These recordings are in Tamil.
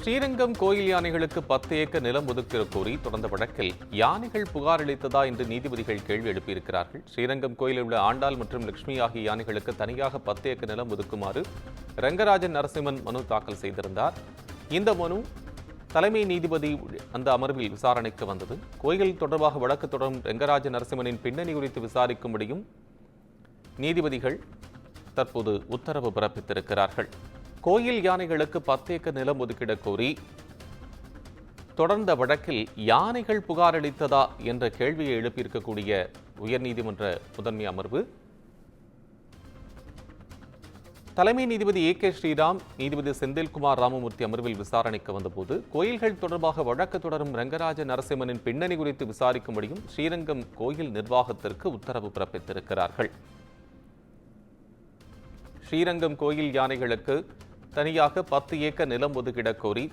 ஸ்ரீரங்கம் கோயில் யானைகளுக்கு 10 ஏக்கர் நிலம் ஒதுக்க கோரி தொடர்ந்த வழக்கில் யானைகள் புகார் அளித்ததா என்று நீதிபதிகள் கேள்வி எழுப்பியிருக்கிறார்கள். ஸ்ரீரங்கம் கோயிலில் உள்ள ஆண்டாள் மற்றும் லட்சுமி ஆகிய யானைகளுக்கு தனியாக 10 ஏக்கர் நிலம் ஒதுக்குமாறு ரங்கராஜன் நரசிம்மன் மனு தாக்கல் செய்திருந்தார். இந்த மனு தலைமை நீதிபதி அந்த அமர்வில் விசாரணைக்கு வந்தது. கோயில் தொடர்பாக வழக்கு தொடரும் ரங்கராஜன் நரசிம்மனின் பின்னணி குறித்து விசாரிக்கும்படியும் நீதிபதிகள் தற்போது உத்தரவு பிறப்பித்திருக்கிறார்கள். கோயில் யானைகளுக்கு 10 ஏக்கர் நிலம் ஒதுக்கிட கோரி தொடர்ந்த வழக்கில் யானைகள் புகார் அளித்ததா என்ற கேள்வியை எழுப்பியிருக்கக்கூடிய உயர்நீதிமன்ற முதன்மை அமர்வு தலைமை நீதிபதி A.K. ஸ்ரீராம், நீதிபதி செந்தில்குமார் ராமமூர்த்தி அமர்வில் விசாரணைக்கு வந்தபோது கோயில்கள் தொடர்பாக வழக்கு தொடரும் ரங்கராஜ நரசிம்மனின் பின்னணி குறித்து விசாரிக்கும்படியும் ஸ்ரீரங்கம் கோயில் நிர்வாகத்திற்கு உத்தரவு பிறப்பித்திருக்கிறார்கள். ஸ்ரீரங்கம் கோயில் யானைகளுக்கு தனியாக 10 ஏக்கர் நிலம் ஒதுக்கிட கோரி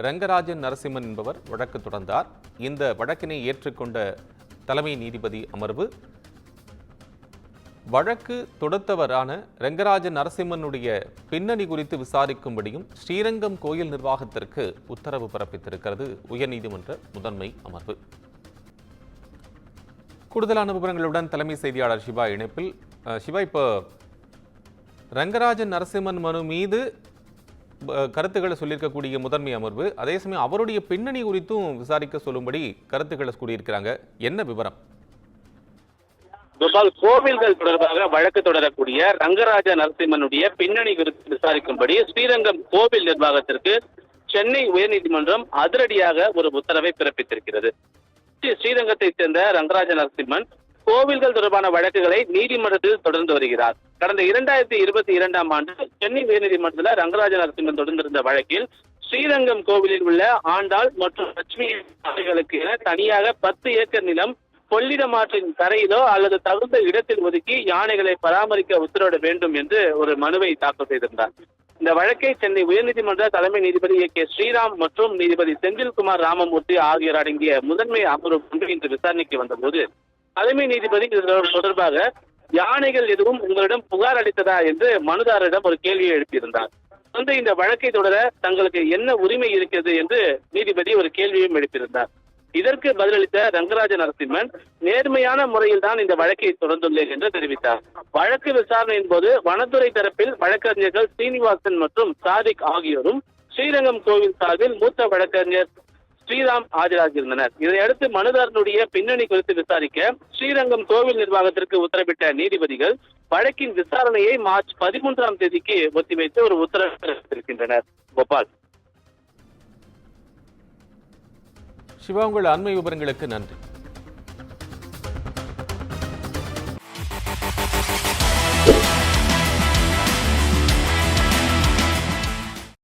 ரங்கராஜன் நரசிம்மன் என்பவர் வழக்கு தொடர்ந்தார். இந்த வழக்கினை ஏற்றுக்கொண்ட தலைமை நீதிபதி அமர்வு வழக்கு தொடுத்தவரான ரங்கராஜன் நரசிம்மனுடைய பின்னணி குறித்து விசாரிக்கும்படியும் ஸ்ரீரங்கம் கோயில் நிர்வாகத்திற்கு உத்தரவு பிறப்பித்திருக்கிறது உயர்நீதிமன்ற முதன்மை அமர்வு. கூடுதலான விவரங்களுடன் தலைமை செய்தியாளர் சிவா இணைப்பில். சிவா, இப்போ ரங்கராஜன் நரசிம்மன் மனு மீது கருத்துக்களை சொல்லியிருக்கக்கூடிய முதன்மை அமர்வு அதே சமயம் அவருடைய பின்னணி குறித்தும் விசாரிக்க சொல்லும்படி கருத்துக்களை கூறியிருக்கிறாங்க. என்ன விவரம்? கோவில்கள் தொடர்பாக வழக்கு தொடரக்கூடிய ரங்கராஜ நரசிம்மனுடைய பின்னணி குறித்து விசாரிக்கும்படி ஸ்ரீரங்கம் கோவில் நிர்வாகத்திற்கு சென்னை உயர்நீதிமன்றம் அதிரடியாக ஒரு உத்தரவை பிறப்பித்திருக்கிறது. ஸ்ரீரங்கத்தை சேர்ந்த ரங்கராஜ நரசிம்மன் கோவில்கள் தொடர்பான வழக்குகளை நீதிமன்றத்தில் தொடர்ந்து வருகிறார். கடந்த 2022ஆம் ஆண்டு சென்னை உயர்நீதிமன்றத்தில் ரங்கராஜ நரசிம்மன் தொடர்ந்திருந்த வழக்கில் ஸ்ரீரங்கம் கோவிலில் உள்ள ஆண்டாள் மற்றும் லட்சுமி யானைகளுக்கு என தனியாக 10 ஏக்கர் நிலம் கொள்ளிடம் ஆற்றின் கரையிலோ அல்லது தகுந்த இடத்தில் ஒதுக்கி யானைகளை பராமரிக்க உத்தரவிட வேண்டும் என்று ஒரு மனுவை தாக்கல் செய்திருந்தார். இந்த வழக்கை சென்னை உயர்நீதிமன்ற தலைமை நீதிபதி A.K. ஸ்ரீராம் மற்றும் நீதிபதி செந்தில்குமார் ராமமூர்த்தி ஆகியோர் அடங்கிய முதன்மை அமர்வு ஒன்று இன்று விசாரணைக்கு வந்தபோது தலைமை நீதிபதி தொடர்பாக யானைகள் எதுவும் உங்களிடம் புகார் அளித்ததா என்று மனுதாரரிடம் ஒரு கேள்வியை எழுப்பியிருந்தார். இந்த வழக்கை தொடர தங்களுக்கு என்ன உரிமை இருக்கிறது என்று நீதிபதி ஒரு கேள்வியும் எழுப்பியிருந்தார். இதற்கு பதிலளித்த ரங்கராஜ நரசிம்மன் நேர்மையான முறையில் தான் இந்த வழக்கை தொடர்ந்துள்ளேன் என்று தெரிவித்தார். வழக்கு விசாரணையின் போது வனத்துறை தரப்பில் வழக்கறிஞர்கள் ஸ்ரீனிவாசன் மற்றும் சாதிக் ஆகியோரும் ஸ்ரீரங்கம் கோவில் சார்பில் மூத்த வழக்கறிஞர் ஸ்ரீராம் ஆஜராகியிருந்தனர். இதையடுத்து மனுதாரனுடைய பின்னணி குறித்து விசாரிக்க ஸ்ரீரங்கம் கோவில் நிர்வாகத்திற்கு உத்தரவிட்ட நீதிபதிகள் வழக்கின் விசாரணையை மார்ச் 13ஆம் தேதிக்கு ஒத்திவைத்து ஒரு உத்தரவு பிறப்பித்திருக்கின்றனர். கோபால். சிவா, உங்கள் அண்மை விவரங்களுக்கு நன்றி.